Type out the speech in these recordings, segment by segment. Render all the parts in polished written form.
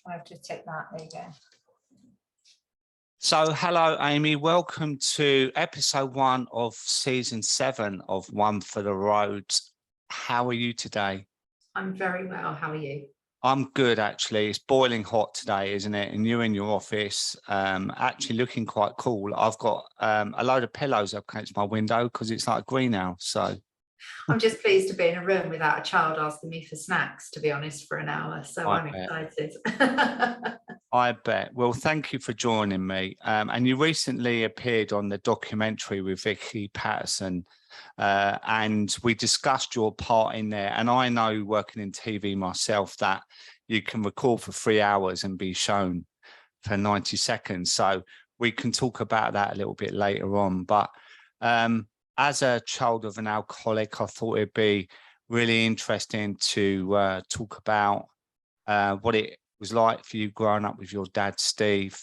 I have to take that. There you go. So, hello, Amy. Welcome to episode 1 of season 7 of One for the Road. How are you today? I'm very well. How are you? I'm good, actually. It's boiling hot today, isn't it? And you're in your office, actually looking quite cool. I've got a load of pillows up against my window because it's like a greenhouse. So I'm just pleased to be in a room without a child asking me for snacks, to be honest, for an hour. So I'm excited. I bet. Well, thank you for joining me. And you recently appeared on the documentary with Vicky Pattison, and we discussed your part in there. And I know, working in TV myself, that you can record for 3 hours and be shown for 90 seconds. So we can talk about that a little bit later on. But as a child of an alcoholic, I thought it'd be really interesting to talk about what it was like for you growing up with your dad, Steve,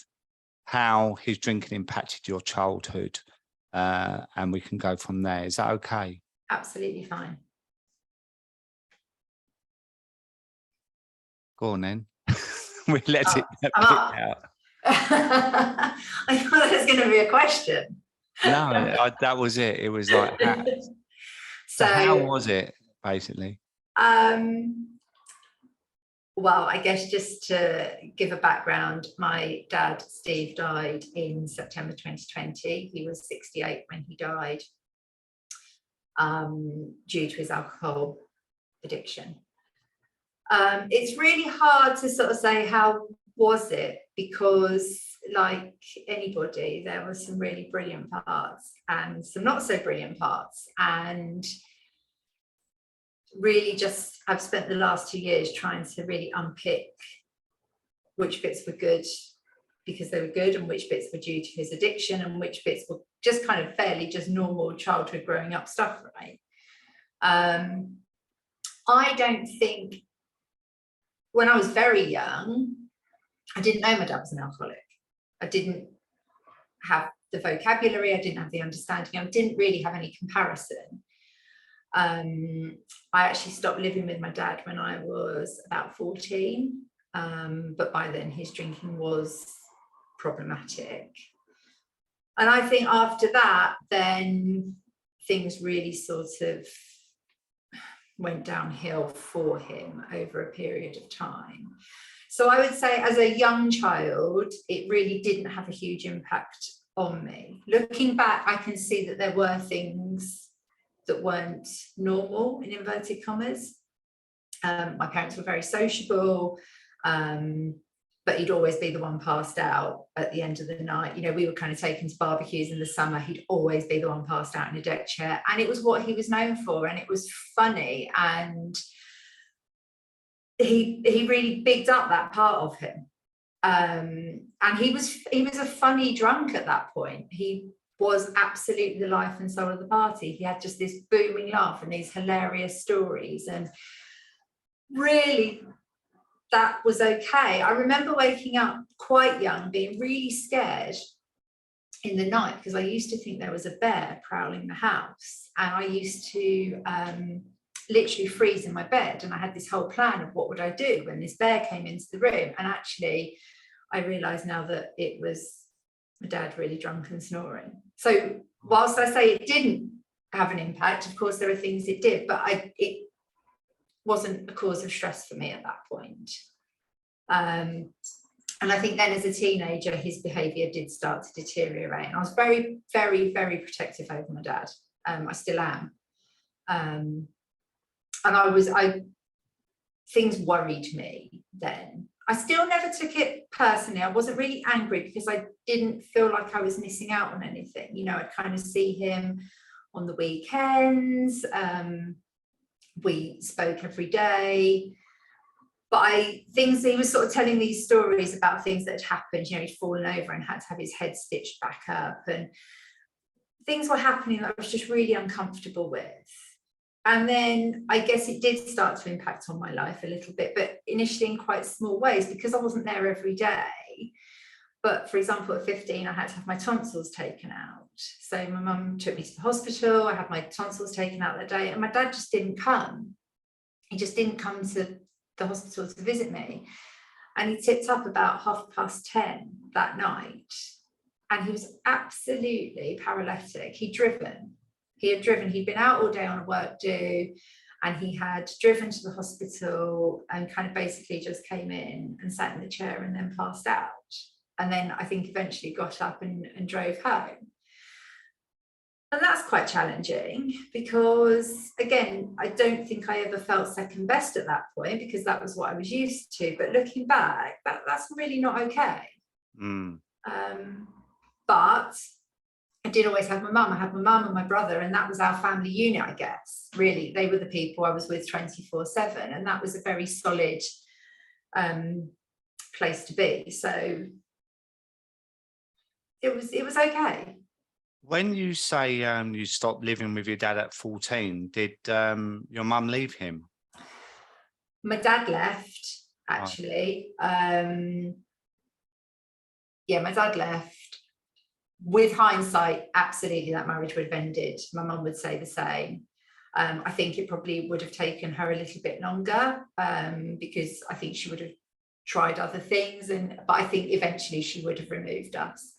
how his drinking impacted your childhood, and we can go from there. Is that okay? Absolutely fine. Go on then. We let it out. I thought there was going to be a question. No, that was it. It was like, so how was it, basically? Well, I guess just to give a background, my dad, Steve, died in September 2020. He was 68 when he died, due to his alcohol addiction. It's really hard to sort of say how was it, because like anybody, there were some really brilliant parts and some not so brilliant parts, and really just I've spent the last 2 years trying to really unpick which bits were good because they were good and which bits were due to his addiction and which bits were just kind of fairly just normal childhood growing up stuff, right? I don't think, when I was very young, I didn't know my dad was an alcoholic. I didn't have the vocabulary, I didn't have the understanding, I didn't really have any comparison. I actually stopped living with my dad when I was about 14, but by then his drinking was problematic. And I think after that, then things really sort of went downhill for him over a period of time. So I would say as a young child, it really didn't have a huge impact on me. Looking back, I can see that there were things that weren't normal, in inverted commas. My parents were very sociable, but he'd always be the one passed out at the end of the night. You know, we were kind of taken to barbecues in the summer. He'd always be the one passed out in a deck chair. And it was what he was known for. And it was funny. And he really bigged up that part of him. And he was a funny drunk at that point. He was absolutely the life and soul of the party. He had just this booming laugh and these hilarious stories. And really, that was okay. I remember waking up quite young, being really scared in the night because I used to think there was a bear prowling the house, and I used to literally freeze in my bed, and I had this whole plan of what would I do when this bear came into the room. And actually I realize now that it was my dad really drunk and snoring. So whilst I say it didn't have an impact, of course there are things it did, but it wasn't a cause of stress for me at that point. And I think then as a teenager, his behaviour did start to deteriorate. And I was very, very, very protective over my dad. I still am. And things worried me then. I still never took it personally. I wasn't really angry because I didn't feel like I was missing out on anything. You know, I'd kind of see him on the weekends. We spoke every day. But he was sort of telling these stories about things that had happened. You know, he'd fallen over and had to have his head stitched back up. And things were happening that I was just really uncomfortable with. And then I guess it did start to impact on my life a little bit, but initially in quite small ways because I wasn't there every day. But for example, at 15, I had to have my tonsils taken out. So my mum took me to the hospital. I had my tonsils taken out that day, and my dad just didn't come. He just didn't come to the hospital to visit me. And he tipped up about 10:30 that night. And he was absolutely paralytic. He'd driven, he'd been out all day on a work do, and he had driven to the hospital and kind of basically just came in and sat in the chair and then passed out. And then I think eventually got up and drove home. And that's quite challenging because, again, I don't think I ever felt second best at that point because that was what I was used to. But looking back, that's really not okay. But I did always have my mum. I had my mum and my brother, and that was our family unit, I guess. Really, they were the people I was with 24/7, and that was a very solid place to be. So it was okay. When you say you stopped living with your dad at 14, did your mum leave him? My dad left, actually. My dad left. With hindsight, absolutely, that marriage would have ended. My mum would say the same. I think it probably would have taken her a little bit longer because I think she would have tried other things, but I think eventually she would have removed us.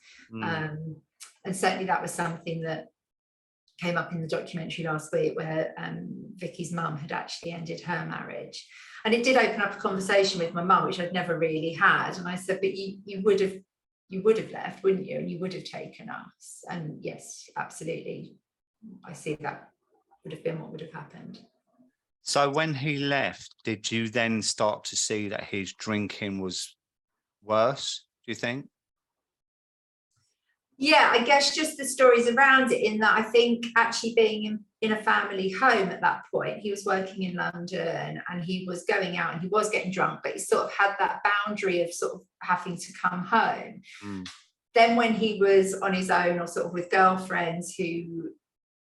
And certainly that was something that came up in the documentary last week, where Vicky's mum had actually ended her marriage. And it did open up a conversation with my mum, which I'd never really had. And I said, but you would have left, wouldn't you? And you would have taken us. And yes, absolutely. I see that would have been what would have happened. So when he left, did you then start to see that his drinking was worse, do you think? Yeah, I guess just the stories around it, in that I think actually being in a family home at that point, he was working in London and he was going out and he was getting drunk, but he sort of had that boundary of sort of having to come home. Then when he was on his own or sort of with girlfriends who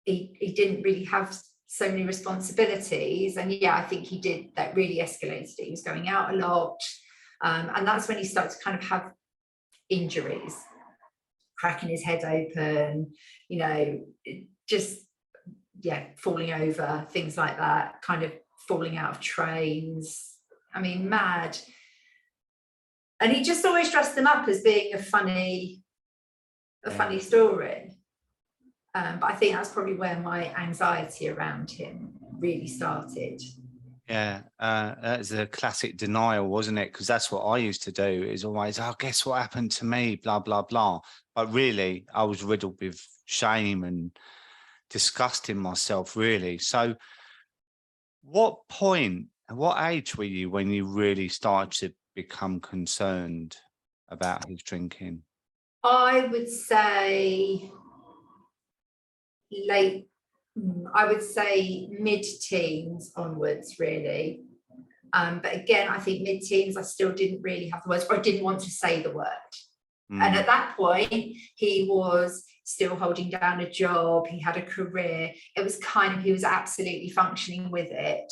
he didn't really have so many responsibilities, and yeah, I think he did, that really escalated it. He was going out a lot, and that's when he started to kind of have injuries, cracking his head open, just falling over, things like that, kind of falling out of trains. I mean, mad. And he just always dressed them up as being a funny story. But I think that's probably where my anxiety around him really started. Yeah, that's a classic denial, wasn't it? Because that's what I used to do, is always, guess what happened to me, blah, blah, blah. But really, I was riddled with shame and disgusting myself, really. So what age were you when you really started to become concerned about his drinking? I would say mid-teens onwards, really. But again, I think mid-teens, I still didn't really have the words, or I didn't want to say the word. And at that point, he was still holding down a job. He had a career. It was he was absolutely functioning with it.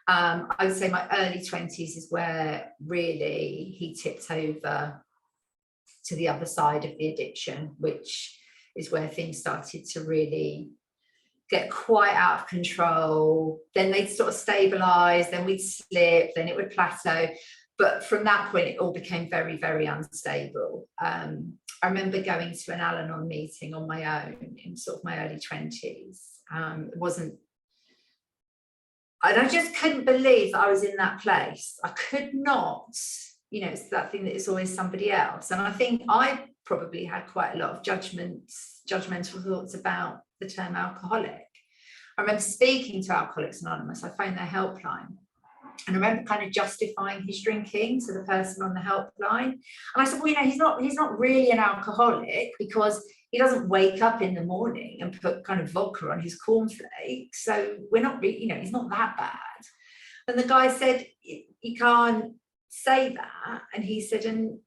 I would say my early 20s is where really he tipped over to the other side of the addiction, which is where things started to really get quite out of control. Then they'd sort of stabilize, then we'd slip, then it would plateau. But from that point, it all became very, very unstable. I remember going to an Al-Anon meeting on my own in sort of my early 20s. It wasn't, and I just couldn't believe that I was in that place. I could not, it's that thing that it's always somebody else. And I think I probably had quite a lot of judgmental thoughts about the term alcoholic. I remember speaking to Alcoholics Anonymous. I phoned their helpline, and I remember kind of justifying his drinking to the person on the helpline. And I said, well, he's not really an alcoholic because he doesn't wake up in the morning and put kind of vodka on his cornflakes. So we're not really, he's not that bad. And the guy said, you can't say that. And he said, and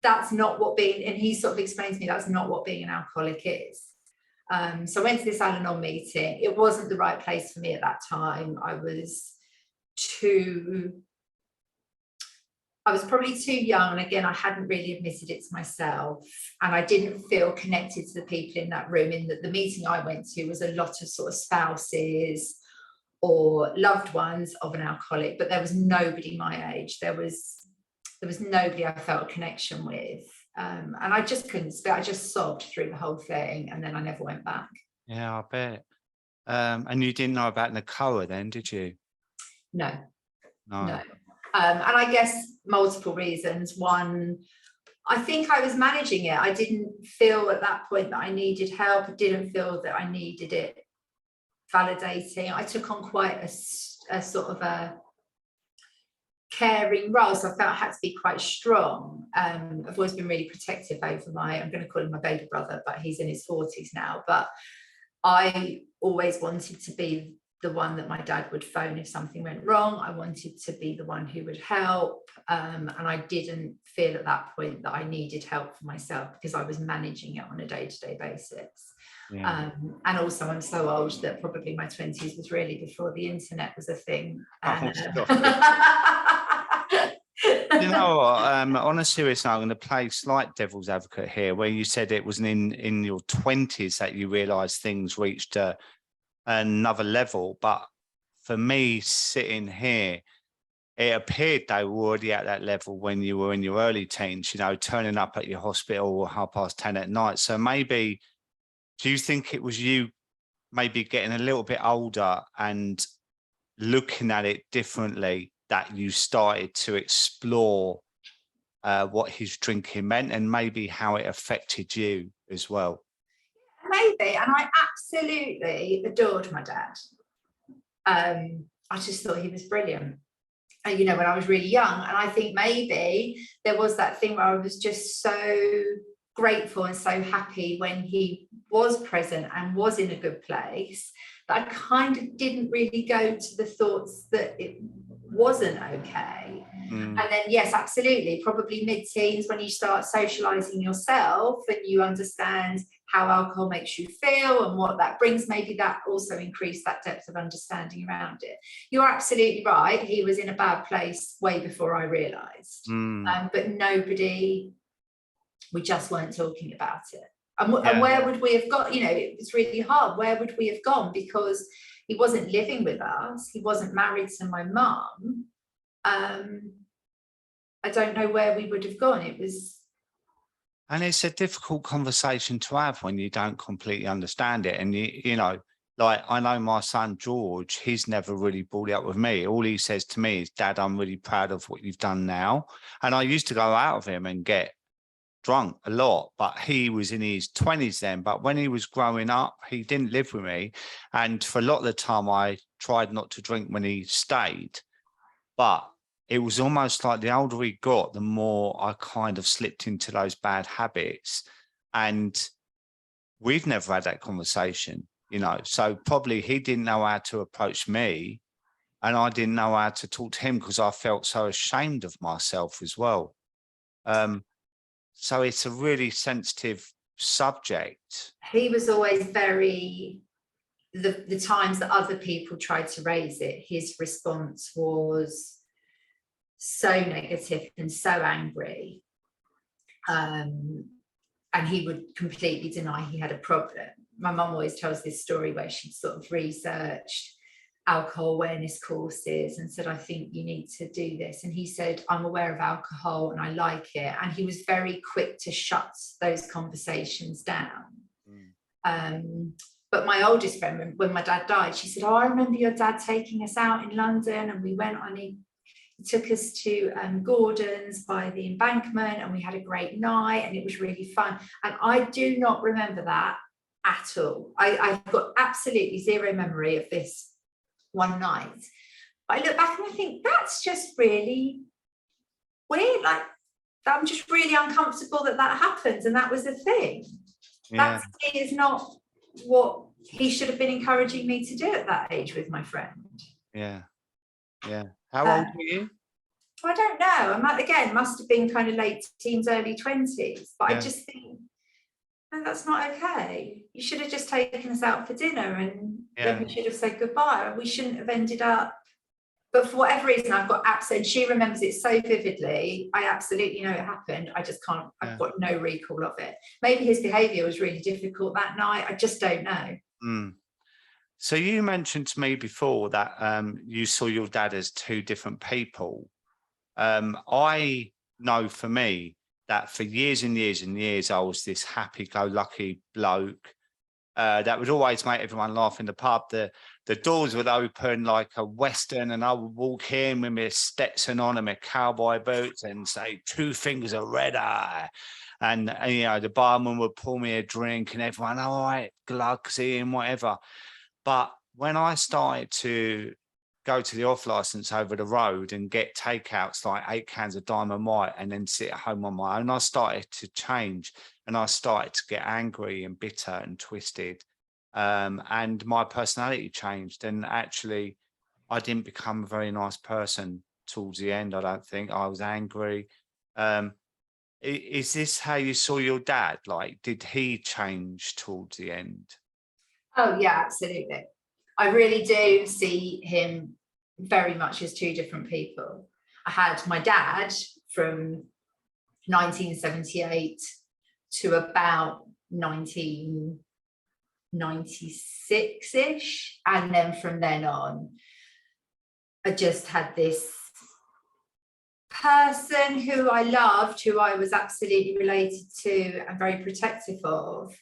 that's not what being, and he sort of explained to me, that's not what being an alcoholic is. So I went to this Al-Anon meeting. It wasn't the right place for me at that time. I was probably too young. And again, I hadn't really admitted it to myself. And I didn't feel connected to the people in that room. In the meeting I went to was a lot of sort of spouses or loved ones of an alcoholic, but there was nobody my age. There was There was nobody I felt a connection with. And I just couldn't speak. I just sobbed through the whole thing, and then I never went back. Yeah, I bet. And you didn't know about Nacoa then, did you? No. No. And I guess multiple reasons. One, I think I was managing it. I didn't feel at that point that I needed help. I didn't feel that I needed it validating. I took on quite a sort of a caring role, so I felt I had to be quite strong. I've always been really protective over I'm going to call him my baby brother, but he's in his 40s now. But I always wanted to be the one that my dad would phone if something went wrong. I wanted to be the one who would help. And I didn't feel at that point that I needed help for myself, because I was managing it on a day-to-day basis. Yeah. And also I'm so old that probably my 20s was really before the internet was a thing. And, you know what, on a serious note, I'm going to play slight devil's advocate here, where you said it was in your 20s that you realised things reached another level. But for me, sitting here, it appeared they were already at that level when you were in your early teens, you know, turning up at your hospital 10:30 at night. So maybe, do you think it was you maybe getting a little bit older and looking at it differently that you started to explore what his drinking meant, and maybe how it affected you as well? Maybe. And I absolutely adored my dad. I just thought he was brilliant. And, you know, when I was really young, and I think maybe there was that thing where I was just so grateful and so happy when he was present and was in a good place, that I kind of didn't really go to the thoughts that it wasn't okay. And then, yes, absolutely, probably mid-teens, when you start socializing yourself and you understand how alcohol makes you feel and what that brings, maybe that also increased that depth of understanding around it. You're absolutely right. He was in a bad place way before I realized. But we just weren't talking about it. And where would we have got? You know, it was really hard. Where would we have gone? Because he wasn't living with us. He wasn't married to my mum. I don't know where we would have gone. It was. And it's a difficult conversation to have when you don't completely understand it. And, you know, like, I know my son, George, he's never really brought it up with me. All he says to me is, Dad, I'm really proud of what you've done now. And I used to go out with him and get drunk a lot, but he was in his 20s then. But when he was growing up, he didn't live with me. And for a lot of the time, I tried not to drink when he stayed. But it was almost like the older he got, the more I kind of slipped into those bad habits. And we've never had that conversation, you know. So probably he didn't know how to approach me, and I didn't know how to talk to him, because I felt so ashamed of myself as well. So it's a really sensitive subject. He was always very, the times that other people tried to raise it, his response was so negative and so angry. And he would completely deny he had a problem. My mum always tells this story where she sort of researched alcohol awareness courses and said, I think you need to do this. And he said, I'm aware of alcohol and I like it. And he was very quick to shut those conversations down. But my oldest friend, when my dad died, she said, oh, I remember your dad taking us out in London, and we went on, he took us to Gordon's by the Embankment, and we had a great night and it was really fun. And I do not remember that at all. I've got absolutely zero memory of this one night. But I look back and I think that's just really weird. Like, I'm just really uncomfortable that happened, and that was the thing. Yeah. That is not what he should have been encouraging me to do at that age with my friend. Yeah. How old were you? I don't know. Again, must have been kind of late teens, early 20s. But I just think, no, that's not okay. You should have just taken us out for dinner, and then we should have said goodbye. We shouldn't have ended up. But for whatever reason, I've got absolute, she remembers it so vividly. I absolutely know it happened. I just can't, I've got no recall of it. Maybe his behaviour was really difficult that night. I just don't know. So you mentioned to me before that you saw your dad as two different people. I know for me that for years and years and years, I was this happy-go-lucky bloke that would always make everyone laugh in the pub. The doors would open like a Western, and I would walk in with my Stetson on and my cowboy boots and say, 2 fingers of red eye. And you know, the barman would pour me a drink and everyone, all right, Glugsy and whatever. But when I started to go to the off license over the road and get takeouts like 8 cans of Diamond White and then sit at home on my own, I started to change, and I started to get angry and bitter and twisted. And my personality changed, and actually I didn't become a very nice person towards the end. I don't think. I was angry. Is this how you saw your dad? Like, did he change towards the end? Oh yeah, absolutely. I really do see him very much as 2 different people. I had my dad from 1978 to about 1996-ish, and then from then on I just had this person who I loved, who I was absolutely related to and very protective of,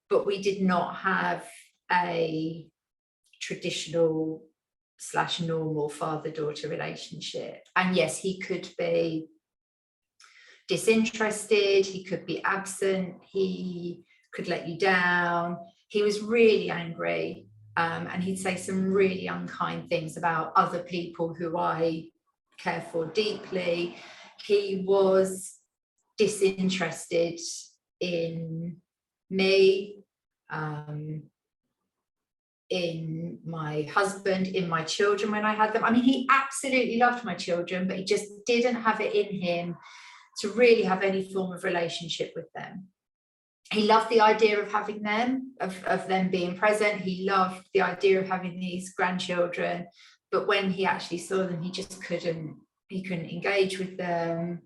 but we did not have a traditional / normal father-daughter relationship. And yes, he could be disinterested, he could be absent, he could let you down. He was really angry, and he'd say some really unkind things about other people who I care for deeply. He was disinterested in me, in my husband, in my children when I had them. I mean, he absolutely loved my children, but he just didn't have it in him to really have any form of relationship with them. He loved the idea of having them, of them being present. He loved the idea of having these grandchildren, but when he actually saw them, he just couldn't engage with them.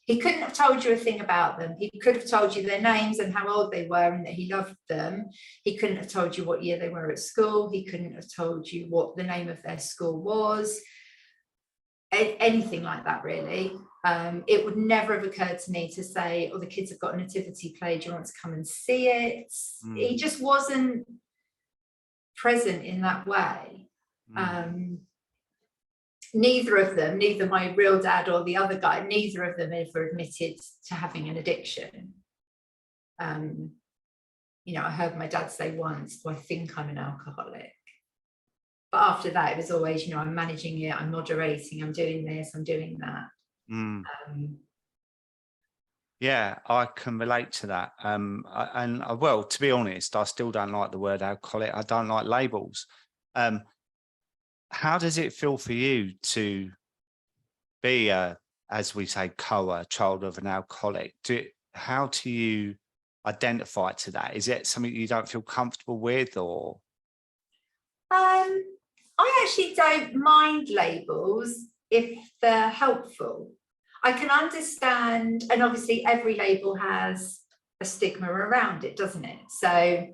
He couldn't have told you a thing about them. He could have told you their names and how old they were and that he loved them. He couldn't have told you what year they were at school. He couldn't have told you what the name of their school was. Anything like that, really. It would never have occurred to me to say, oh, the kids have got a nativity play, do you want to come and see it? He just wasn't present in that way. Neither of them, neither my real dad or the other guy, neither of them ever admitted to having an addiction. You know, I heard my dad say once, well, I think I'm an alcoholic. But after that, it was always, you know, I'm managing it, I'm moderating, I'm doing this, I'm doing that. Yeah, I can relate to that. Well, to be honest, I still don't like the word alcoholic. I don't like labels. How does it feel for you to be as we say, a child of an alcoholic? How do you identify to that? Is it something you don't feel comfortable with, or? I actually don't mind labels if they're helpful. I can understand, and obviously every label has a stigma around it, doesn't it? So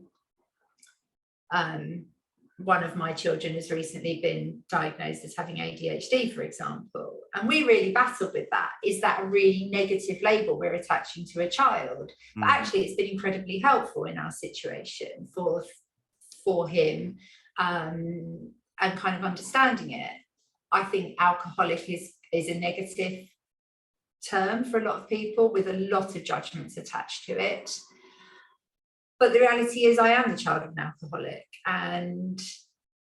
one of my children has recently been diagnosed as having ADHD, for example, and we really battled with that. Is that a really negative label we're attaching to a child? But actually it's been incredibly helpful in our situation for him, and kind of understanding it. I think alcoholic is a negative term for a lot of people, with a lot of judgments attached to it. But the reality is I am the child of an alcoholic, and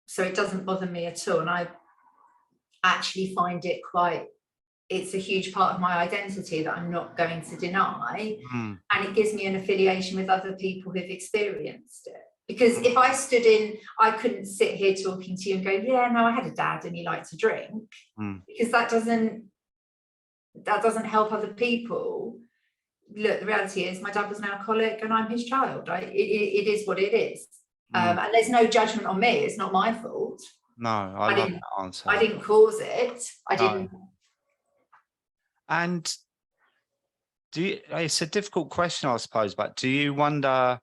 so it doesn't bother me at all. And I actually find it it's a huge part of my identity that I'm not going to deny. And it gives me an affiliation with other people who've experienced it. Because if I stood I couldn't sit here talking to you and go, yeah, no, I had a dad and he liked to drink, because that doesn't help other people. Look, the reality is my dad was an alcoholic and I'm his child. It is what it is. And there's no judgment on me. It's not my fault. No, I love that answer. I didn't cause it. I didn't. And it's a difficult question, I suppose, but do you wonder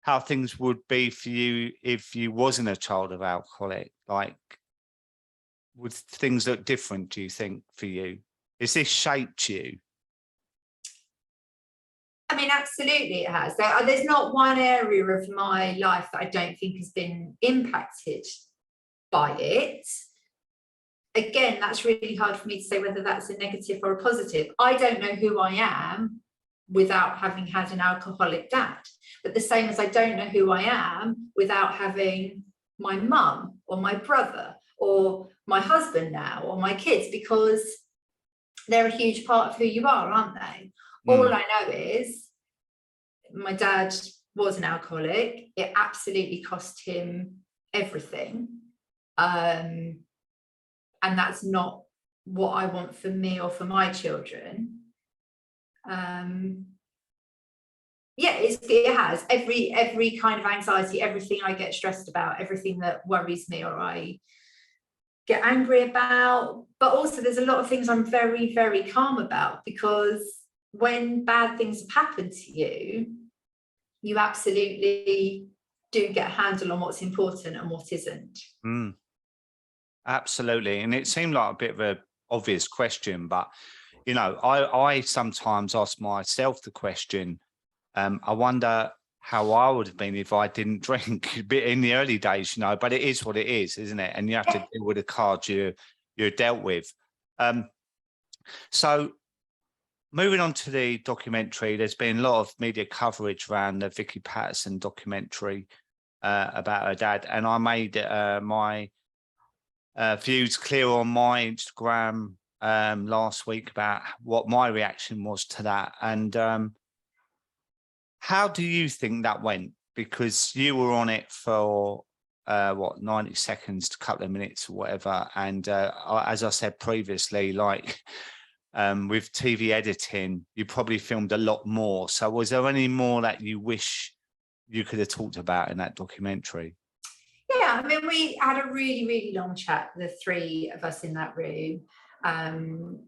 how things would be for you if you wasn't a child of alcoholic? Like, would things look different, do you think, for you? Has this shaped you? I mean, absolutely it has. There's not one area of my life that I don't think has been impacted by it. Again, that's really hard for me to say whether that's a negative or a positive. I don't know who I am without having had an alcoholic dad. But the same as I don't know who I am without having my mum or my brother or my husband now or my kids, because they're a huge part of who you are, aren't they? All I know is my dad was an alcoholic. It absolutely cost him everything. And that's not what I want for me or for my children. Yeah, it has every kind of anxiety, everything I get stressed about, everything that worries me or I get angry about. But also there's a lot of things I'm very, very calm about, because when bad things have happened to you, you absolutely do get a handle on what's important and what isn't. Absolutely. And it seemed like a bit of an obvious question, but, you know, I sometimes ask myself the question, I wonder how I would have been if I didn't drink a bit in the early days, you know, but it is what it is, isn't it? And you have to deal with the cards you're dealt with. So moving on to the documentary, there's been a lot of media coverage around the Vicky Pattison documentary about her dad. And I made my views clear on my Instagram last week about what my reaction was to that. And how do you think that went? Because you were on it for 90 seconds to a couple of minutes or whatever. And as I said previously, like with TV editing, you probably filmed a lot more. So was there any more that you wish you could have talked about in that documentary? Yeah, I mean, we had a really, really long chat, the three of us in that room. And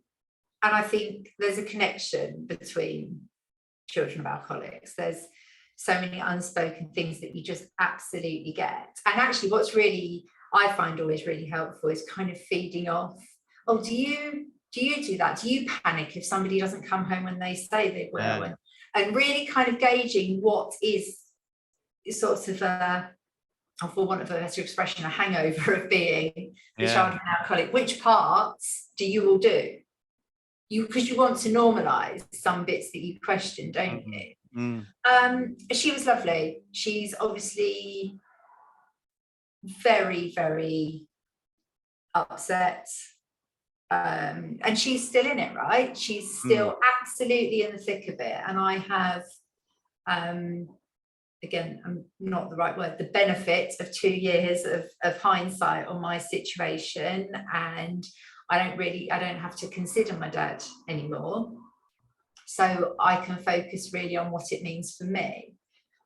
I think there's a connection between children of alcoholics. There's so many unspoken things that you just absolutely get. And actually what's really, I find always really helpful is kind of feeding off, oh, do you do that? Do you panic if somebody doesn't come home when they say they will? Yeah. And really kind of gauging what is sort of for want of a better expression, a hangover of being the child of an alcoholic. Which parts do you all do? Because you want to normalize some bits that you question, don't you? She was lovely. She's obviously very, very upset. And she's still in it, right? She's still absolutely in the thick of it. And I have, again, I'm not the right word, the benefit of 2 years of hindsight on my situation. And I don't have to consider my dad anymore. So I can focus really on what it means for me.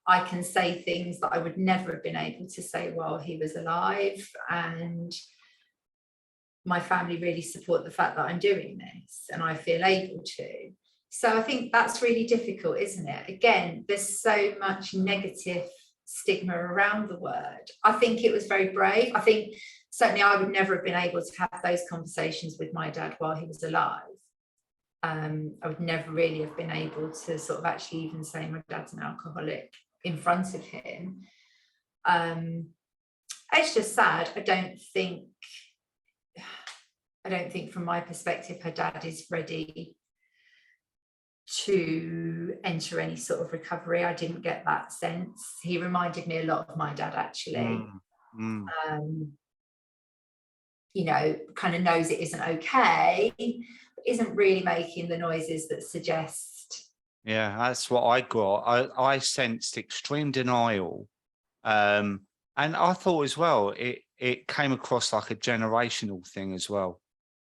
I can say things that I would never have been able to say while he was alive. And my family really support the fact that I'm doing this and I feel able to. So I think that's really difficult, isn't it? Again, there's so much negative stigma around the word. I think it was very brave. I think certainly I would never have been able to have those conversations with my dad while he was alive. I would never really have been able to sort of actually even say my dad's an alcoholic in front of him. It's just sad. I don't think from my perspective her dad is ready to enter any sort of recovery. I didn't get that sense. He reminded me a lot of my dad, actually. You know, kind of knows it isn't okay, but isn't really making the noises that suggest. Yeah, that's what I got. I sensed extreme denial. And I thought as well, it came across like a generational thing as well.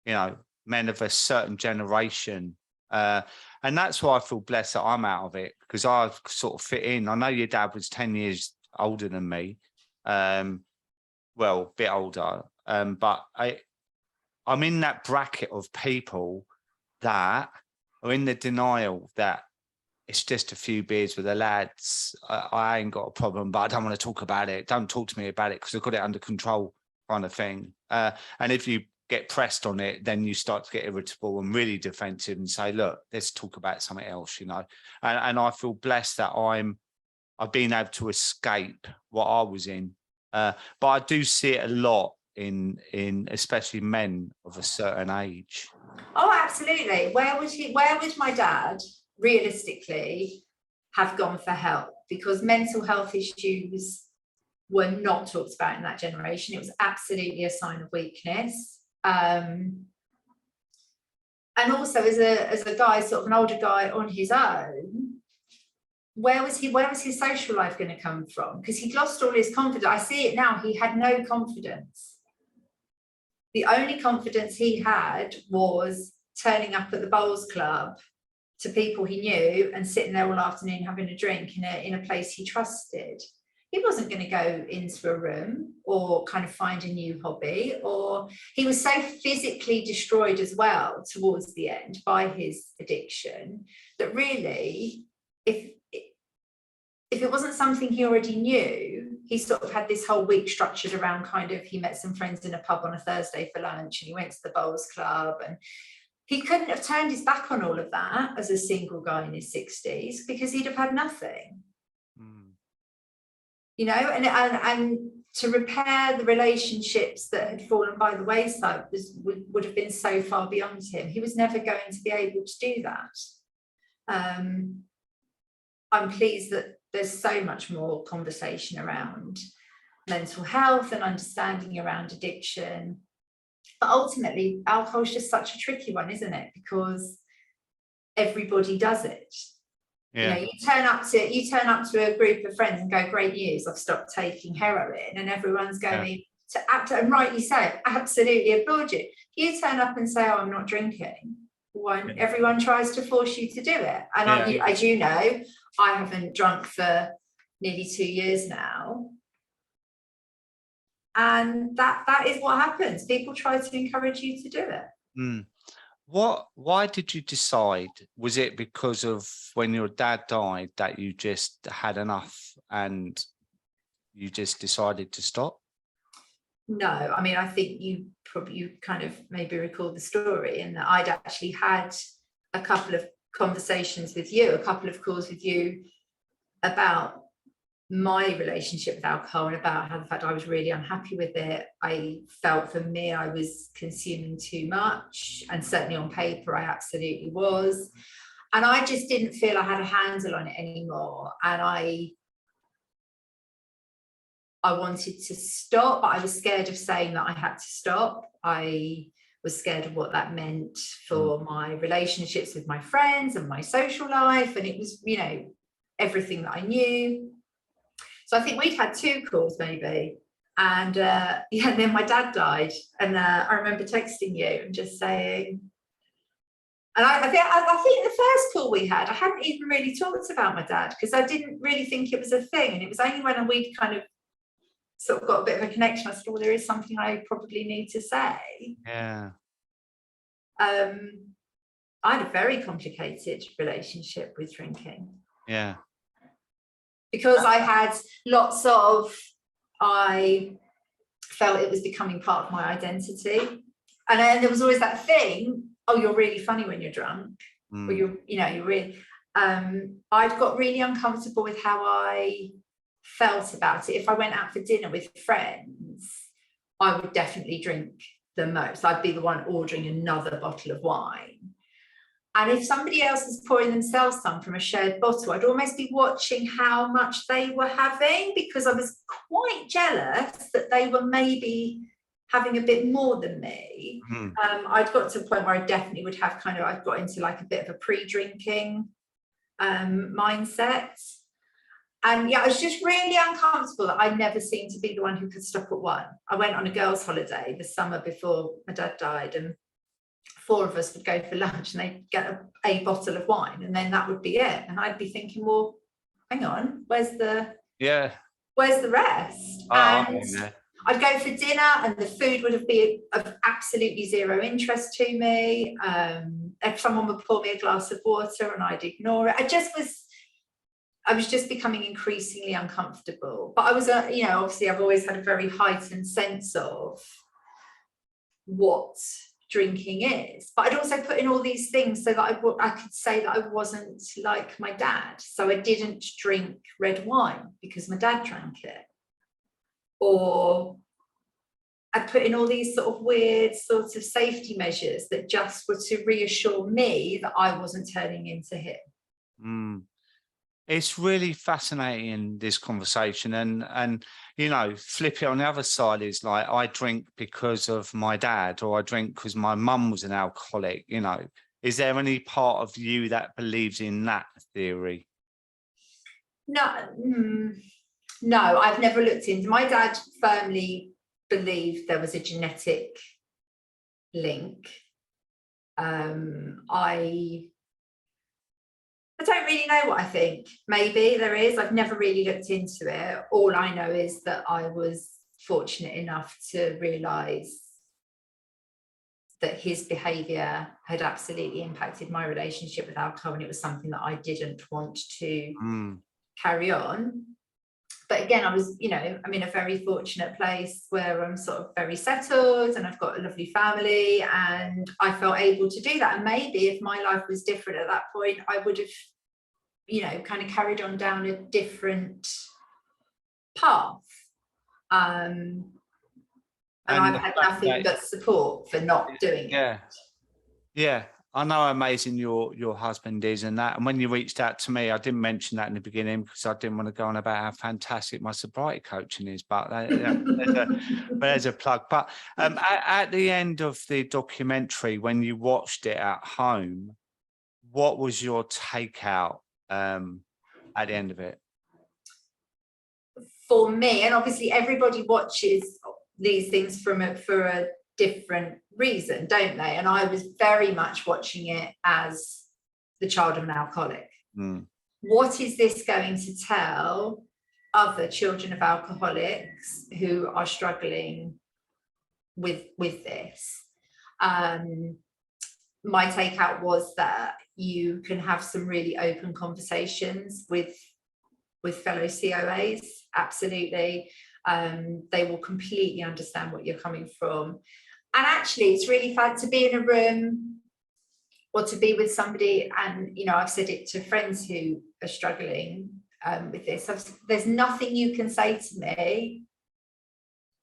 You know, men of a certain generation. And that's why I feel blessed that I'm out of it, because I sort of fit in. I know your dad was 10 years older than me. Well, a bit older. But I'm in that bracket of people that are in the denial that it's just a few beers with the lads. I ain't got a problem, but I don't want to talk about it. Don't talk to me about it because I've got it under control, kind of thing. And if you get pressed on it, then you start to get irritable and really defensive and say, look, let's talk about something else, you know. And I feel blessed that I've been able to escape what I was in. But I do see it a lot in especially men of a certain age. Oh, absolutely. Where would my dad realistically have gone for help? Because mental health issues were not talked about in that generation. It was absolutely a sign of weakness. And also as a guy, sort of an older guy on his own, where was his social life going to come from? Because he'd lost all his confidence. I see it now. He had no confidence. The only confidence he had was turning up at the bowls club to people he knew and sitting there all afternoon having a drink in a place he trusted. He wasn't going to go into a room or kind of find a new hobby, or he was so physically destroyed as well towards the end by his addiction that really, if it wasn't something he already knew, he sort of had this whole week structured around kind of, he met some friends in a pub on a Thursday for lunch and he went to the bowls club, and he couldn't have turned his back on all of that as a single guy in his 60s because he'd have had nothing. You know, and to repair the relationships that had fallen by the wayside would have been so far beyond him. He was never going to be able to do that. I'm pleased that there's so much more conversation around mental health and understanding around addiction. But ultimately, alcohol is just such a tricky one, isn't it? Because everybody does it. Yeah. You know, you turn up to a group of friends and go, great news, I've stopped taking heroin, and everyone's going to act, and rightly so, absolutely applaud you. You turn up and say, oh, I'm not drinking. Everyone tries to force you to do it. And as you know, I haven't drunk for nearly 2 years now. And that is what happens. People try to encourage you to do it. Why did you decide? Was it because of when your dad died that you just had enough and you just decided to stop? No, I mean, I think you kind of maybe recall the story, and that I'd actually had a couple of conversations with you, a couple of calls with you about my relationship with alcohol and about how the fact I was really unhappy with it. I felt for me I was consuming too much, and certainly on paper I absolutely was, and I just didn't feel I had a handle on it anymore, and I wanted to stop, but I was scared of saying that I had to stop. I was scared of what that meant for my relationships with my friends and my social life, and it was, you know, everything that I knew. So I think we'd had 2 calls maybe, and then my dad died, and I remember texting you and just saying, and I think the first call we had, I hadn't even really talked about my dad because I didn't really think it was a thing, and it was only when we'd kind of sort of got a bit of a connection, I said, well, there is something I probably need to say. Yeah. I had a very complicated relationship with drinking. Yeah. Because I had I felt it was becoming part of my identity. And then there was always that thing, oh, you're really funny when you're drunk. Or you're really, I'd got really uncomfortable with how I felt about it. If I went out for dinner with friends, I would definitely drink the most. I'd be the one ordering another bottle of wine. And if somebody else was pouring themselves some from a shared bottle, I'd almost be watching how much they were having, because I was quite jealous that they were maybe having a bit more than me. I'd got to a point where I definitely would have I'd got into like a bit of a pre-drinking mindset. And I was just really uncomfortable that I never seemed to be the one who could stop at one. I went on a girls' holiday the summer before my dad died, and 4 of us would go for lunch and they'd get a bottle of wine, and then that would be it. And I'd be thinking, well, hang on, where's the rest? And I'd go for dinner and the food would have been of absolutely zero interest to me. If someone would pour me a glass of water and I'd ignore it, I was just becoming increasingly uncomfortable. But I was, obviously I've always had a very heightened sense of what drinking is. But I'd also put in all these things so that I could say that I wasn't like my dad. So I didn't drink red wine because my dad drank it. Or I put in all these sort of weird sorts of safety measures that just were to reassure me that I wasn't turning into him. It's really fascinating, this conversation, and you know, flip it on the other side is like, I drink because of my dad, or I drink because my mum was an alcoholic. You know, is there any part of you that believes in that theory? No, I've never looked into. My dad firmly believed there was a genetic link. I don't really know what I think. Maybe there is. I've never really looked into it. All I know is that I was fortunate enough to realise that his behaviour had absolutely impacted my relationship with alcohol, and it was something that I didn't want to carry on. But again, I was, you know, I'm in a very fortunate place where I'm sort of very settled and I've got a lovely family, and I felt able to do that. And maybe if my life was different at that point, I would have, you know, kind of carried on down a different path. And I've had nothing but support for not doing it. Yeah. I know how amazing your husband is, and that. And when you reached out to me, I didn't mention that in the beginning because I didn't want to go on about how fantastic my sobriety coaching is. But there's a plug. But at the end of the documentary, when you watched it at home, what was your takeout at the end of it? For me, and obviously everybody watches these things for a different reason, don't they? And I was very much watching it as the child of an alcoholic. What is this going to tell other children of alcoholics who are struggling with this? My takeout was that you can have some really open conversations with fellow COAs. Absolutely. They will completely understand what you're coming from. And actually, it's really fun to be in a room or to be with somebody. And, you know, I've said it to friends who are struggling with this. There's nothing you can say to me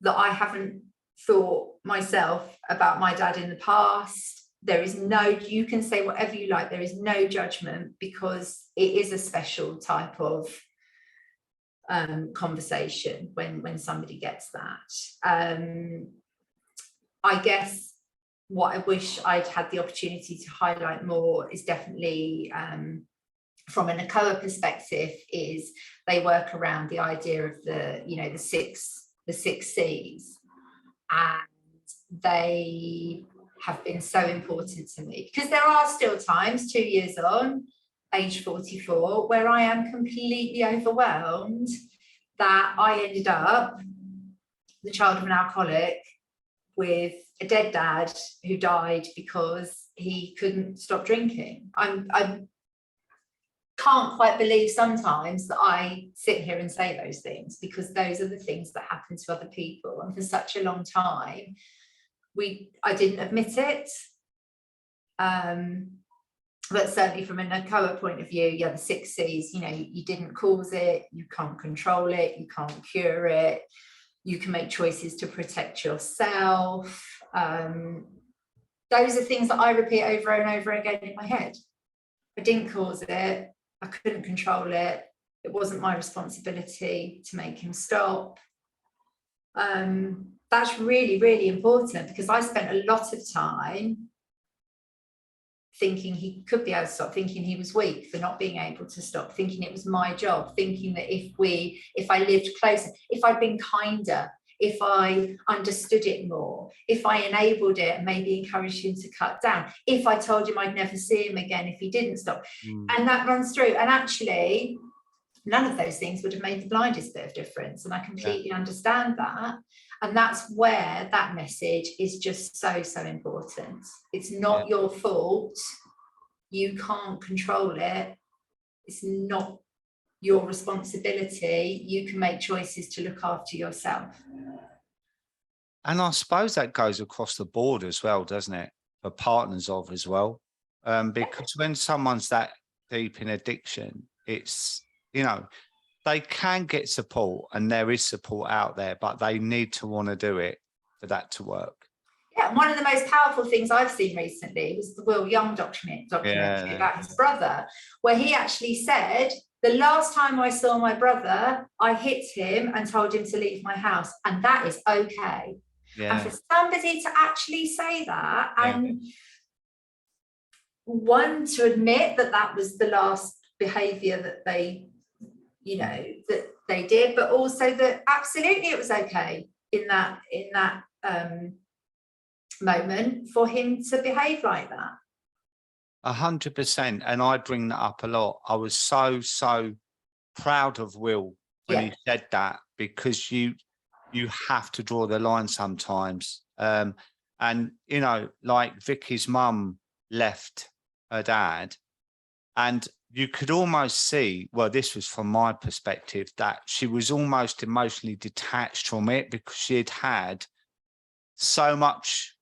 that I haven't thought myself about my dad in the past. There is you can say whatever you like. There is no judgment, because it is a special type of conversation when somebody gets that. I guess what I wish I'd had the opportunity to highlight more is definitely from a Nacoa perspective, is they work around the idea of the six C's, and they have been so important to me, because there are still times 2 years on, age 44, where I am completely overwhelmed that I ended up the child of an alcoholic with a dead dad who died because he couldn't stop drinking. I can't quite believe sometimes that I sit here and say those things, because those are the things that happen to other people. And for such a long time, I didn't admit it. But certainly from a Nacoa point of view, the 6 C's, you didn't cause it, you can't control it, you can't cure it, you can make choices to protect yourself. Those are things that I repeat over and over again in my head. I didn't cause it, I couldn't control it, it wasn't my responsibility to make him stop. That's really, really important, because I spent a lot of time thinking he could be able to stop, thinking he was weak for not being able to stop, thinking it was my job, thinking that if I lived closer, if I'd been kinder, if I understood it more, if I enabled it and maybe encouraged him to cut down, if I told him I'd never see him again if he didn't stop. And that runs through. And actually, none of those things would have made the blindest bit of difference. And I completely understand that. And that's where that message is just so, so important. It's not your fault. You can't control it. It's not your responsibility. You can make choices to look after yourself. And I suppose that goes across the board as well, doesn't it? For partners of as well. Because when someone's that deep in addiction, it's, you know, they can get support and there is support out there, but they need to want to do it for that to work. Yeah, one of the most powerful things I've seen recently was the Will Young documentary about his brother, where he actually said, the last time I saw my brother, I hit him and told him to leave my house, and that is okay. And for somebody to actually say that, and one, to admit that that was the last behavior that they, you know, that they did, but also that absolutely it was okay in that moment for him to behave like that. 100%. And I bring that up a lot. I was so proud of Will when he said that, because you have to draw the line sometimes. And, you know, like Vicky's mum left her dad, and you could almost see, well, this was from my perspective, that she was almost emotionally detached from it because she had had so much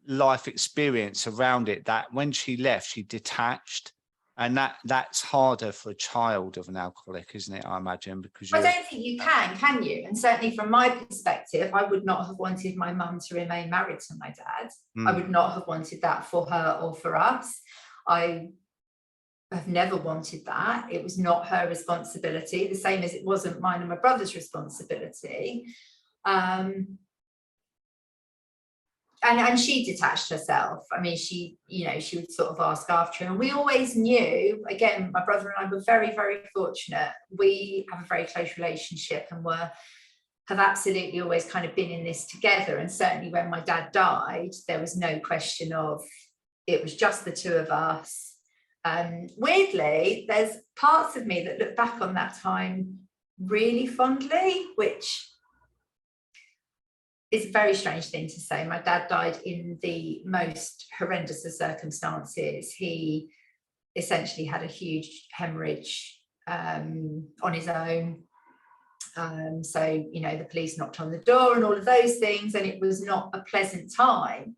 life experience around it that when she left, she detached. And that's harder for a child of an alcoholic, isn't it? I imagine, because I don't think you can you? And certainly from my perspective, I would not have wanted my mum to remain married to my dad. I would not have wanted that for her or for us. I have never wanted that. It was not her responsibility, the same as it wasn't mine and my brother's responsibility. And she detached herself. I mean, she, you know, she would sort of ask after him. And we always knew, again, my brother and I were very, very fortunate. We have a very close relationship and have absolutely always kind of been in this together. And certainly when my dad died, there was no question of, it was just the two of us. Weirdly, there's parts of me that look back on that time really fondly, which is a very strange thing to say. My dad died in the most horrendous of circumstances. He essentially had a huge hemorrhage on his own. So, you know, the police knocked on the door and all of those things, and it was not a pleasant time.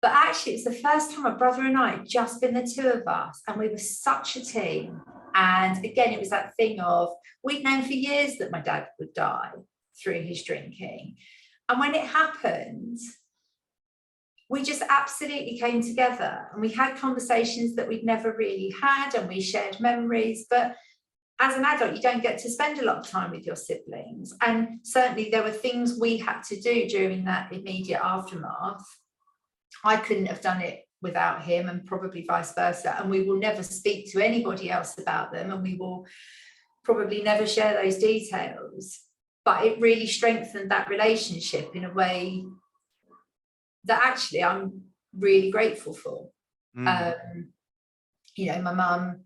But actually, it's the first time my brother and I had just been the two of us, and we were such a team. And again, it was that thing of, we'd known for years that my dad would die through his drinking. And when it happened, we just absolutely came together, and we had conversations that we'd never really had, and we shared memories. But as an adult, you don't get to spend a lot of time with your siblings. And certainly there were things we had to do during that immediate aftermath. I couldn't have done it without him, and probably vice versa. And we will never speak to anybody else about them, and we will probably never share those details. But it really strengthened that relationship in a way that actually I'm really grateful for. You know, my mum,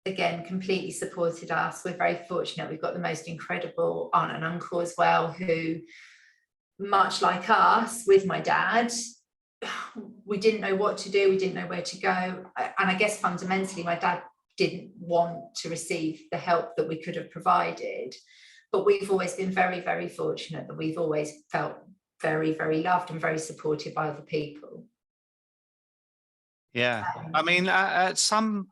again, completely supported us. We're very fortunate. We've got the most incredible aunt and uncle as well, who, much like us with my dad, we didn't know what to do. We didn't know where to go. And I guess fundamentally, my dad didn't want to receive the help that we could have provided. But we've always been very, very fortunate that we've always felt very, very loved and very supported by other people. Yeah. I mean, at some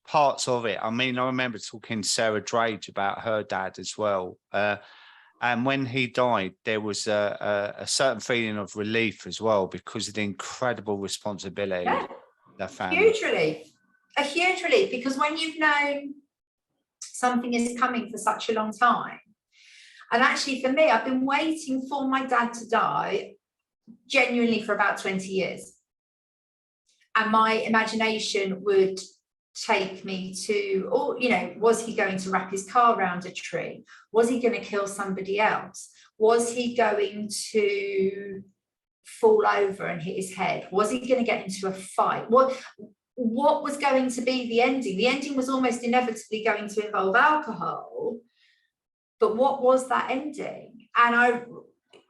parts of it, I mean, I remember talking to Sarah Drage about her dad as well. And when he died, there was a certain feeling of relief as well, because of the incredible responsibility that family. A huge relief, because when you've known something is coming for such a long time. And actually, for me, I've been waiting for my dad to die genuinely for about 20 years. And my imagination would take me to, or, you know, was he going to wrap his car around a tree? Was he going to kill somebody else? Was he going to fall over and hit his head? Was he going to get into a fight? What was going to be the ending? The ending was almost inevitably going to involve alcohol. But what was that ending? And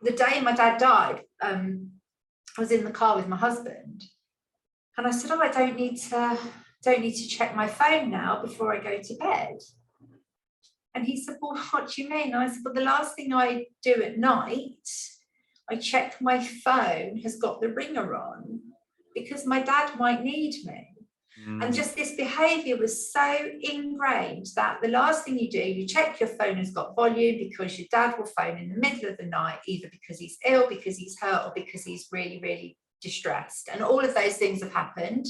the day my dad died, I was in the car with my husband, and I said, "Oh, I don't need to check my phone now before I go to bed." And he said, well, what do you mean? And I said, well, the last thing I do at night, I check my phone has got the ringer on because my dad might need me. And just this behaviour was so ingrained that the last thing you do, you check your phone has got volume because your dad will phone in the middle of the night, either because he's ill, because he's hurt, or because he's really, really distressed. And all of those things have happened.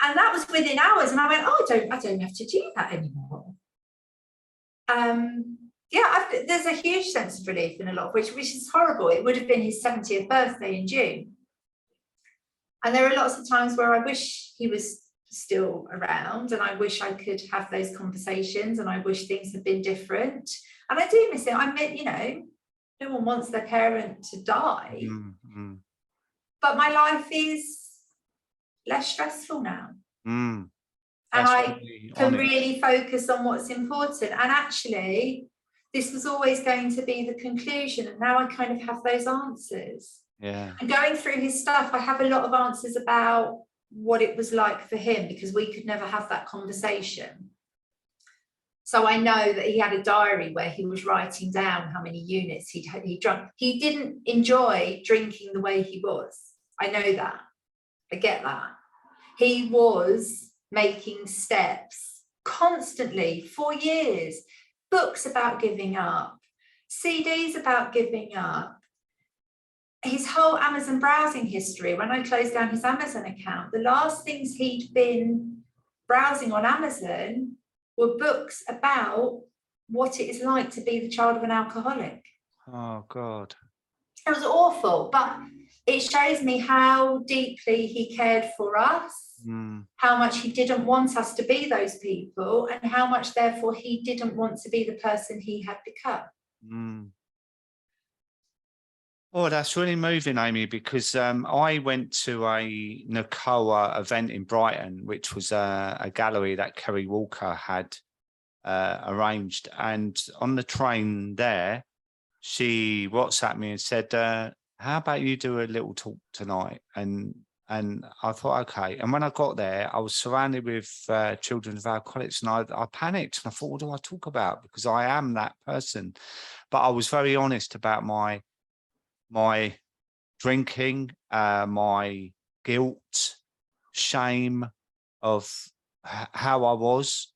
And that was within hours. And I went, oh, I don't have to do that anymore. There's a huge sense of relief in a lot of which is horrible. It would have been his 70th birthday in June. And there are lots of times where I wish he was still around, and I wish I could have those conversations, and I wish things had been different. And I do miss it. I mean, you know, no one wants their parent to die. But my life is less stressful now. And I can really focus on what's important. And actually, this was always going to be the conclusion. And now I kind of have those answers. Yeah. And going through his stuff, I have a lot of answers about what it was like for him, because we could never have that conversation. So I know that he had a diary where he was writing down how many units he drunk. He didn't enjoy drinking the way he was. I know that. I get that. He was making steps constantly for years, books about giving up, CDs about giving up. His whole Amazon browsing history, when I closed down his Amazon account, the last things he'd been browsing on Amazon were books about what it is like to be the child of an alcoholic. Oh, God. It was awful, but it shows me how deeply he cared for us, how much he didn't want us to be those people, and how much, therefore, he didn't want to be the person he had become. Oh, that's really moving, Amy, because I went to a Nacoa event in Brighton, which was a gallery that Kerry Walker had arranged. And on the train there, she WhatsApped me and said, how about you do a little talk tonight? And I thought, okay. And when I got there, I was surrounded with children of alcoholics, and I panicked. And I thought, what do I talk about? Because I am that person. But I was very honest about my drinking, my guilt, shame of how I was.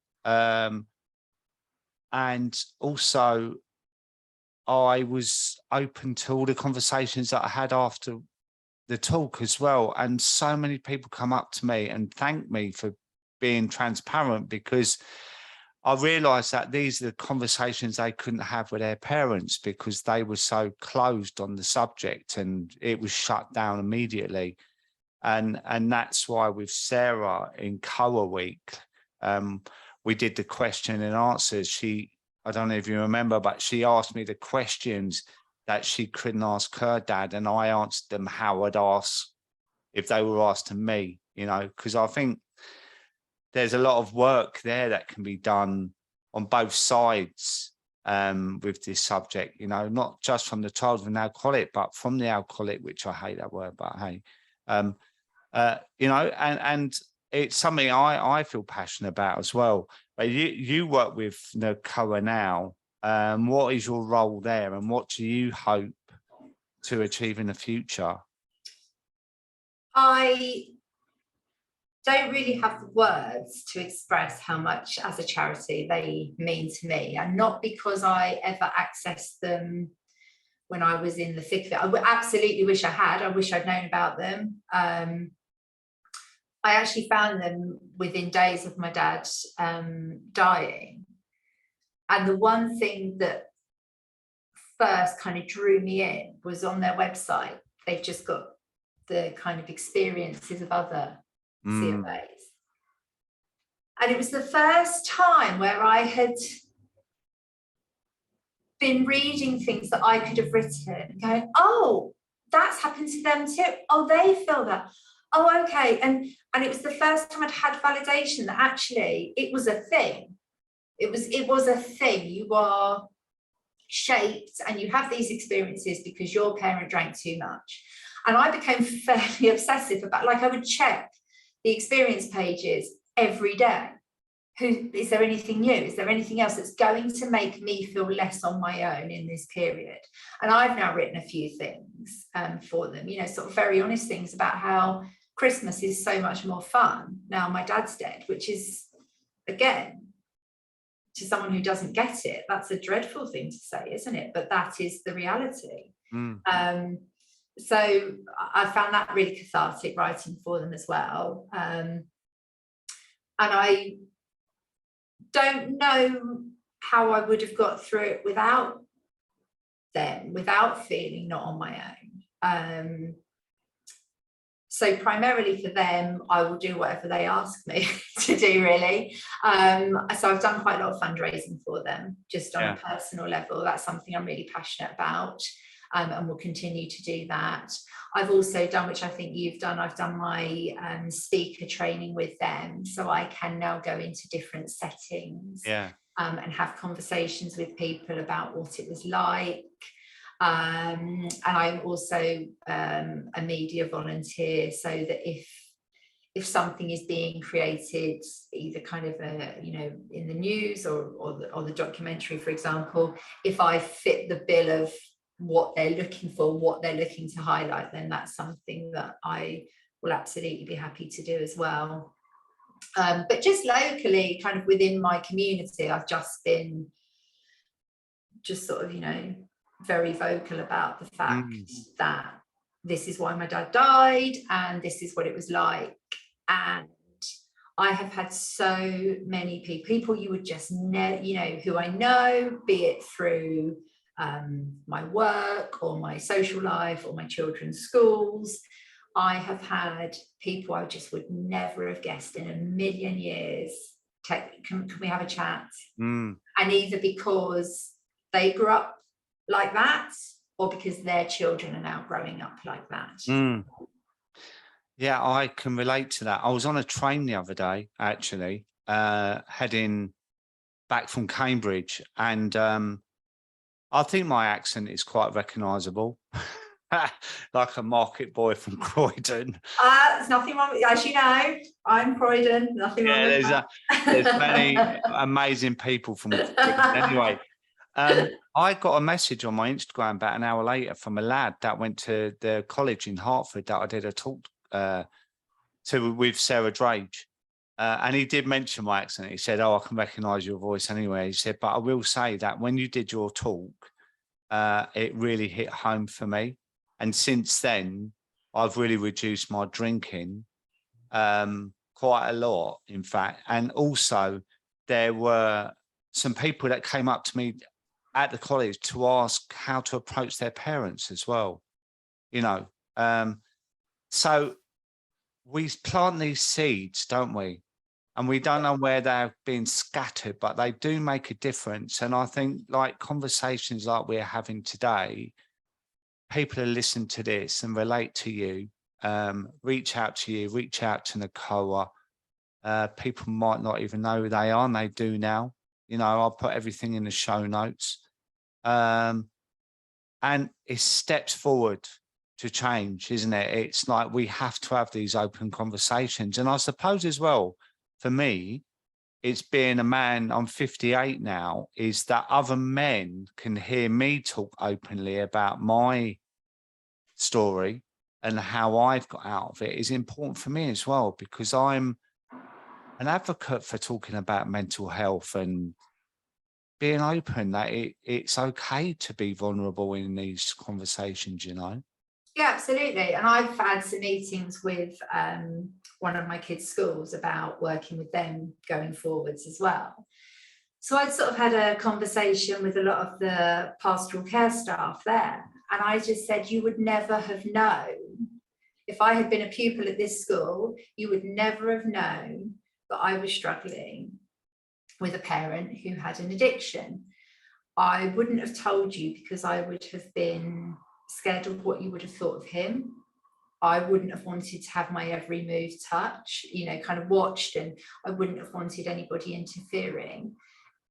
And also, I was open to all the conversations that I had after the talk as well. And so many people come up to me and thank me for being transparent, because I realised that these are the conversations they couldn't have with their parents because they were so closed on the subject, and it was shut down immediately. And that's why with Sarah in COA Week, we did the question and answers. I don't know if you remember, but she asked me the questions that she couldn't ask her dad, and I answered them how I'd ask if they were asked to me, you know, because I think there's a lot of work there that can be done on both sides with this subject, you know, not just from the child of an alcoholic, but from the alcoholic, which I hate that word, but hey, you know, and it's something I feel passionate about as well. But you work with Nacoa now. What is your role there, and what do you hope to achieve in the future? I don't really have the words to express how much, as a charity, they mean to me, and not because I ever accessed them when I was in the thick of it. I absolutely wish I had. I wish I'd known about them. I actually found them within days of my dad dying. And the one thing that first kind of drew me in was on their website. They've just got the kind of experiences of other CFAs. And it was the first time where I had been reading things that I could have written and going, oh, that's happened to them too. Oh, they feel that. Oh, okay. And it was the first time I'd had validation that actually it was a thing. It was a thing. You are shaped and you have these experiences because your parent drank too much. And I became fairly obsessive about, like, I would check the experience pages every day. is there anything new? Is there anything else that's going to make me feel less on my own in this period? And I've now written a few things for them, you know, sort of very honest things about how Christmas is so much more fun now my dad's dead, which is, again, to someone who doesn't get it, that's a dreadful thing to say, isn't it? But that is the reality. So I found that really cathartic writing for them as well. And I don't know how I would have got through it without them, without feeling not on my own. So primarily for them, I will do whatever they ask me to do, really. So I've done quite a lot of fundraising for them, just on a personal level. That's something I'm really passionate about, and will continue to do that. I've also done, which I think you've done, I've done my speaker training with them, so I can now go into different settings and have conversations with people about what it was like. And I'm also a media volunteer, so that if something is being created, either kind of you know, in the news or the documentary, for example, if I fit the bill of what they're looking for, what they're looking to highlight, then that's something that I will absolutely be happy to do as well. But just locally, kind of within my community, I've just been sort of, you know, very vocal about the fact that this is why my dad died and this is what it was like. And I have had so many people you would just know, you know, who I know, be it through my work or my social life or my children's schools. I have had people I just would never have guessed in a million years. Can we have a chat? And either because they grew up like that, or because their children are now growing up like that. Yeah, I can relate to that. I was on a train the other day, actually, heading back from Cambridge, and I think my accent is quite recognisable, like a market boy from Croydon. There's nothing wrong with, as you know, I'm Croydon, nothing wrong with that. There's many amazing people from Croydon. Anyway, I got a message on my Instagram about an hour later from a lad that went to the college in Hertford that I did a talk with Sarah Drage. And he did mention my accent. He said, "Oh, I can recognise your voice anyway." He said, "But I will say that when you did your talk, it really hit home for me. And since then, I've really reduced my drinking quite a lot, in fact. And also, there were some people that came up to me at the college to ask how to approach their parents as well, you know. So we plant these seeds, don't we? And we don't know where they're being scattered, but they do make a difference. And I think, like, conversations like we're having today, people who listen to this and relate to you, reach out to you, reach out to Nacoa. People might not even know who they are, and they do now. You know, I'll put everything in the show notes. And it's steps forward to change, isn't it? It's like we have to have these open conversations. And I suppose as well, for me, it's being a man, I'm 58 now, is that other men can hear me talk openly about my story and how I've got out of it is important for me as well, because I'm an advocate for talking about mental health and being open, that it's okay to be vulnerable in these conversations, you know? Yeah, absolutely. And I've had some meetings with one of my kids' schools about working with them going forwards as well. So I'd sort of had a conversation with a lot of the pastoral care staff there. And I just said, you would never have known, if I had been a pupil at this school, you would never have known that I was struggling with a parent who had an addiction. I wouldn't have told you because I would have been scared of what you would have thought of him. I wouldn't have wanted to have my every move touched, you know, kind of watched, and I wouldn't have wanted anybody interfering.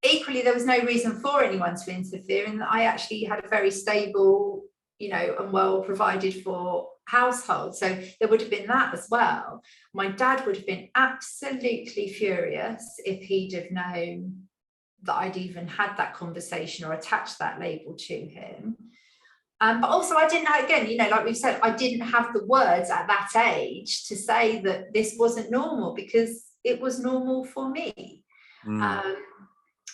Equally, there was no reason for anyone to interfere, and I actually had a very stable, you know, and well provided for household. So there would have been that as well. My dad would have been absolutely furious if he'd have known that I'd even had that conversation or attached that label to him. But also I didn't have, again, like we've said, I didn't have the words at that age to say that this wasn't normal, because it was normal for me.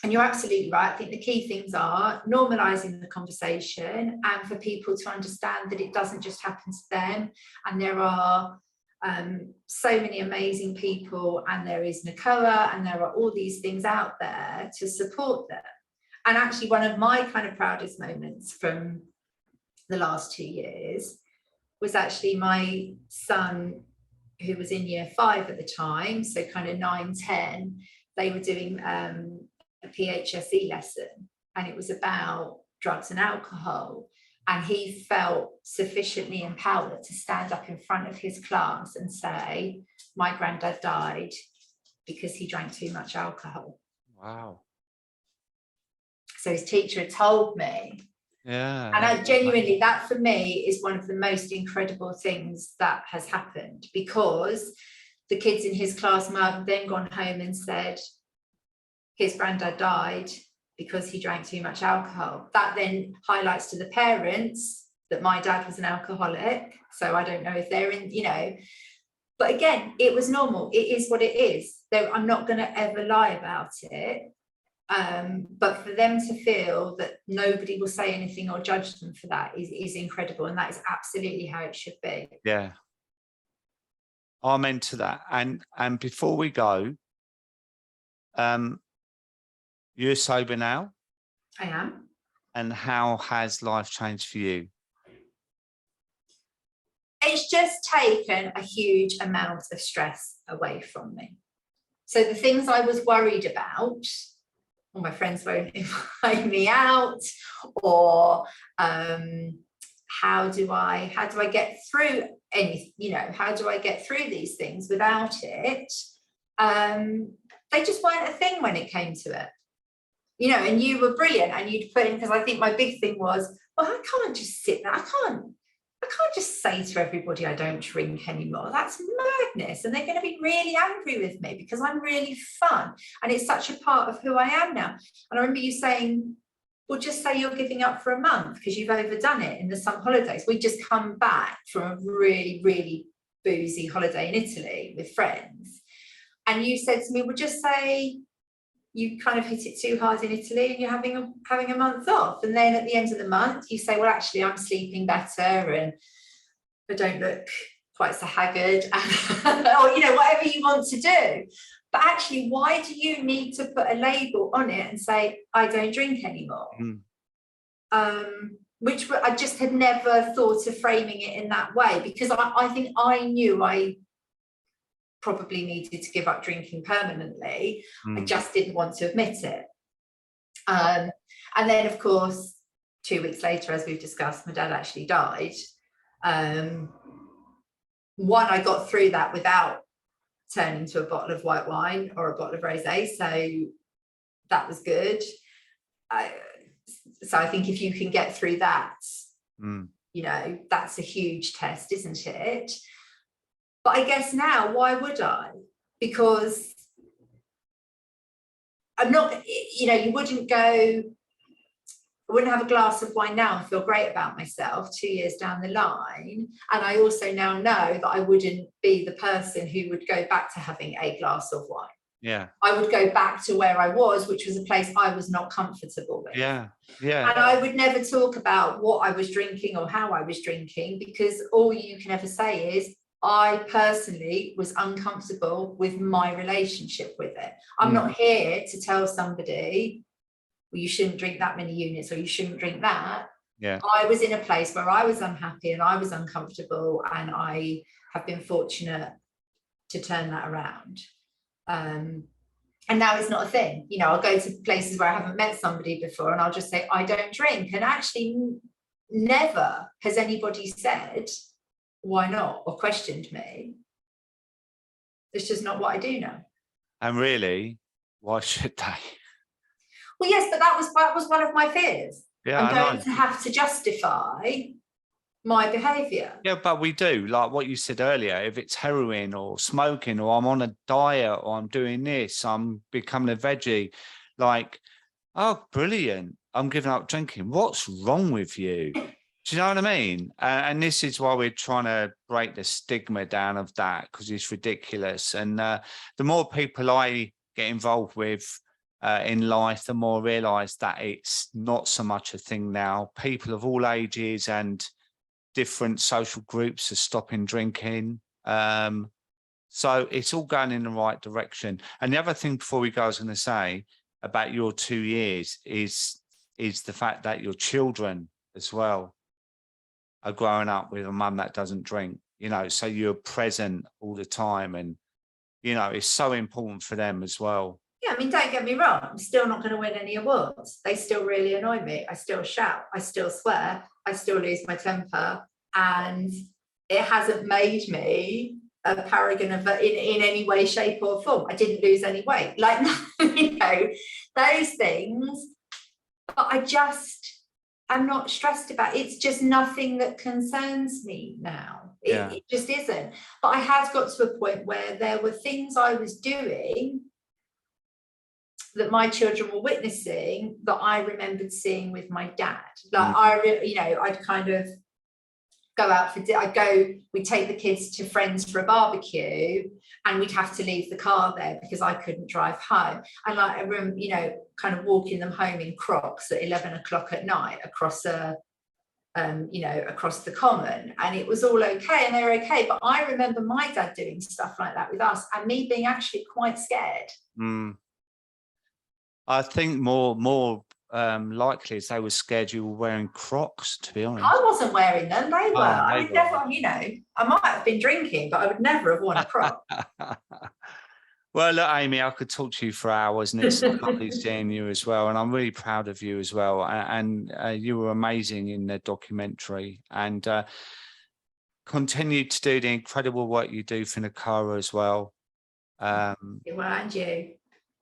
And you're absolutely right. I think the key things are normalizing the conversation, and for people to understand that it doesn't just happen to them. And there are so many amazing people, and there is Nacoa, and there are all these things out there to support them. And actually, one of my kind of proudest moments from the last 2 years was actually my son, who was in year 5 at the time, so kind of 9, 10, they were doing a PHSE lesson, and it was about drugs and alcohol, and he felt sufficiently empowered to stand up in front of his class and say, my granddad died because he drank too much alcohol. Wow. So his teacher had told me. Yeah. And I genuinely, that for me is one of the most incredible things that has happened, because the kids in his class might have then gone home and said, his granddad died because he drank too much alcohol. That then highlights to the parents that my dad was an alcoholic. So I don't know if they're in, but again, it was normal. It is what it is. I'm not going to ever lie about it. But for them to feel that nobody will say anything or judge them for that is incredible. And that is absolutely how it should be. Yeah. Amen to that. And before we go, you're sober now? I am. And how has life changed for you? It's just taken a huge amount of stress away from me. So the things I was worried about, or my friends won't invite me out, or how do I get through how do I get through these things without it? They just weren't a thing when it came to it. And you were brilliant, and you'd put in, because I think my big thing was, well, I can't just sit there. I can't just say to everybody I don't drink anymore. That's madness. And they're going to be really angry with me because I'm really fun. And it's such a part of who I am now. And I remember you saying, well, just say you're giving up for a month because you've overdone it in the summer holidays. We just come back from a really, really boozy holiday in Italy with friends. And you said to me, well, just say you kind of hit it too hard in Italy and you're having a month off. And then at the end of the month, you say, well, actually, I'm sleeping better and I don't look quite so haggard, or, whatever you want to do. But actually, why do you need to put a label on it and say, I don't drink anymore? Which I just had never thought of framing it in that way, because I think I knew I probably needed to give up drinking permanently. I just didn't want to admit it. And then, of course, 2 weeks later, as we've discussed, my dad actually died. One, I got through that without turning to a bottle of white wine or a bottle of rosé, so that was good. So I think if you can get through that, that's a huge test, isn't it? But I guess now, why would I? Because I'm not, you wouldn't I wouldn't have a glass of wine now and feel great about myself 2 years down the line. And I also now know that I wouldn't be the person who would go back to having a glass of wine. Yeah. I would go back to where I was, which was a place I was not comfortable with. Yeah. Yeah. And I would never talk about what I was drinking or how I was drinking, because all you can ever say is, I personally was uncomfortable with my relationship with it. I'm not here to tell somebody, well, you shouldn't drink that many units or you shouldn't drink that. Yeah. I was in a place where I was unhappy and I was uncomfortable, and I have been fortunate to turn that around. And now it's not a thing. I'll go to places where I haven't met somebody before and I'll just say, I don't drink. And actually never has anybody said, why not, or questioned me. It's just not what I do now. And really, why should they? Well, yes, but that was one of my fears. Yeah, I'm going to have to justify my behaviour. Yeah, but we do, like what you said earlier, if it's heroin or smoking, or I'm on a diet, or I'm doing this, I'm becoming a veggie, like, oh, brilliant, I'm giving up drinking. What's wrong with you? Do you know what I mean? And this is why we're trying to break the stigma down of that, because it's ridiculous. And the more people I get involved with in life, the more I realise that it's not so much a thing now. People of all ages and different social groups are stopping drinking. So it's all going in the right direction. And the other thing before we go, I was going to say about your 2 years is the fact that your children as well are growing up with a mum that doesn't drink, you know, so you're present all the time. And, you know, it's so important for them as well. Yeah, I mean, don't get me wrong, I'm still not going to win any awards. They still really annoy me. I still shout, I still swear, I still lose my temper. And it hasn't made me a paragon of in any way, shape or form. I didn't lose any weight. Like, you know, those things. But I'm not stressed about it. It's just nothing that concerns me now. It just isn't. But I had got to a point where there were things I was doing that my children were witnessing that I remembered seeing with my dad. Like I'd kind of go out for we'd take the kids to friends for a barbecue, and we'd have to leave the car there because I couldn't drive home. And like I remember, you know, kind of walking them home in Crocs at 11 o'clock at night across across the common, and it was all okay and they were okay. But I remember my dad doing stuff like that with us, and me being actually quite scared. I think more likely is they were scared you were wearing Crocs, to be honest. I wasn't wearing them, they were. I would never, you know, I might have been drinking, but I would never have worn a Croc. Well, look, Amy, I could talk to you for hours, and it's lovely seeing you as well. And I'm really proud of you as well. And you were amazing in the documentary, and continue to do the incredible work you do for Nacoa as well. Well, and you.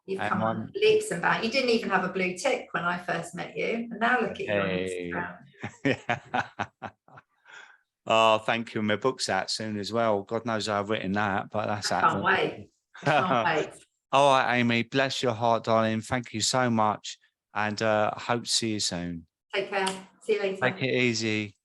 You've come on leaps and bounds. You didn't even have a blue tick when I first met you, and now look at you on Instagram. Oh, thank you. My book's out soon as well. God knows I've written that, but that's out. Can't wait. Can't wait. All right, Amy, bless your heart, darling. Thank you so much, and hope to see you soon. Take care. See you later. Take it easy.